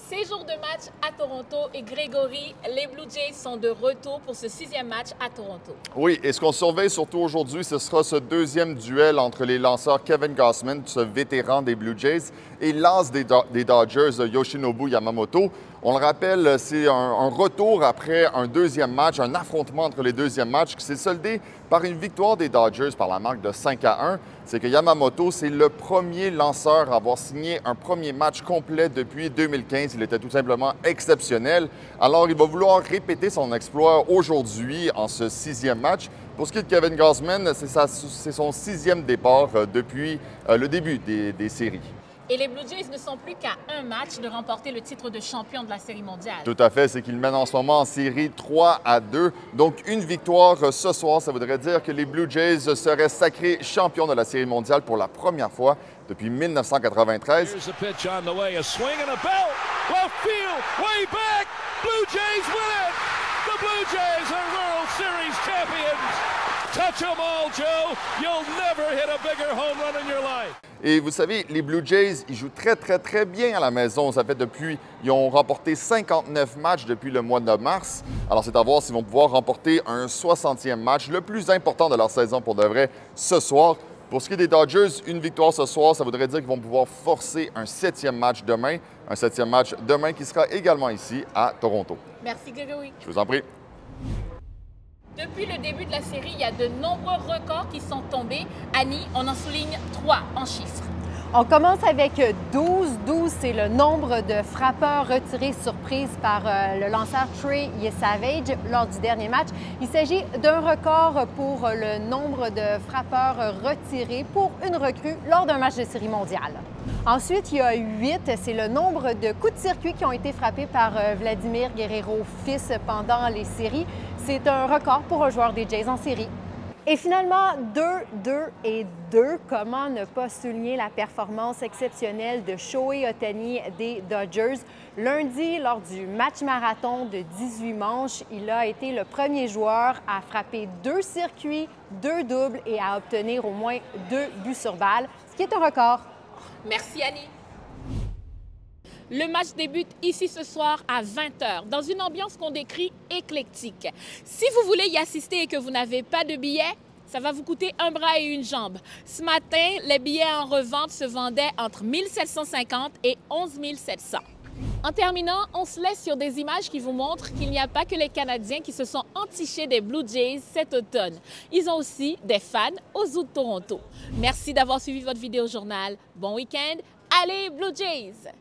Séjour de match à Toronto et Grégory, les Blue Jays sont de retour pour ce 6e match à Toronto. Oui, et ce qu'on surveille surtout aujourd'hui, ce sera ce deuxième duel entre les lanceurs Kevin Gausman, ce vétéran des Blue Jays, et l'as des Dodgers, Yoshinobu Yamamoto. On le rappelle, c'est un retour après un deuxième match, un affrontement entre les deuxièmes matchs qui s'est soldé par une victoire des Dodgers par la marque de 5-1. C'est que Yamamoto, c'est le premier lanceur à avoir signé un premier match complet depuis 2015. Il était tout simplement exceptionnel. Alors, il va vouloir répéter son exploit aujourd'hui en ce 6e match. Pour ce qui est de Kevin Gausman, c'est son 6e départ depuis le début des séries. Et les Blue Jays ne sont plus qu'à un match de remporter le titre de champion de la Série mondiale. Tout à fait, c'est qu'ils mènent en ce moment en série 3-2. Donc, une victoire ce soir, ça voudrait dire que les Blue Jays seraient sacrés champions de la Série mondiale pour la première fois depuis 1993. Here's a pitch on the way, a swing and a belt, left field, way back, Blue Jays win it! The Blue Jays are World Series champions! Touch 'em all, Joe! You'll never hit a bigger home run in your life! Et vous savez, les Blue Jays, ils jouent très bien à la maison. Ça fait ils ont remporté 59 matchs depuis le mois de mars. Alors, c'est à voir s'ils vont pouvoir remporter un 60e match, le plus important de leur saison pour de vrai, ce soir. Pour ce qui est des Dodgers, une victoire ce soir, ça voudrait dire qu'ils vont pouvoir forcer un 7e match demain. Un 7e match demain qui sera également ici à Toronto. Merci, Grégory. Je vous en prie. Depuis le début de la série, il y a de nombreux records qui sont tombés. Annie, on en souligne 3 en chiffres. On commence avec 12. 12, c'est le nombre de frappeurs retirés surprise par le lanceur Trey Savage lors du dernier match. Il s'agit d'un record pour le nombre de frappeurs retirés pour une recrue lors d'un match de série mondiale. Ensuite, il y a 8, c'est le nombre de coups de circuit qui ont été frappés par Vladimir Guerrero fils pendant les séries. C'est un record pour un joueur des Jays en série. Et finalement, 2, 2 et 2. Comment ne pas souligner la performance exceptionnelle de Shohei Ohtani des Dodgers? Lundi, lors du match marathon de 18 manches, il a été le premier joueur à frapper 2 circuits, 2 doubles et à obtenir au moins 2 buts sur balle, ce qui est un record. Merci, Annie. Le match débute ici ce soir à 20h, dans une ambiance qu'on décrit éclectique. Si vous voulez y assister et que vous n'avez pas de billets, ça va vous coûter un bras et une jambe. Ce matin, les billets en revente se vendaient entre 1 750 et 11 700. En terminant, on se laisse sur des images qui vous montrent qu'il n'y a pas que les Canadiens qui se sont entichés des Blue Jays cet automne. Ils ont aussi des fans aux Zoo de Toronto. Merci d'avoir suivi votre vidéo journal. Bon week-end. Allez, Blue Jays!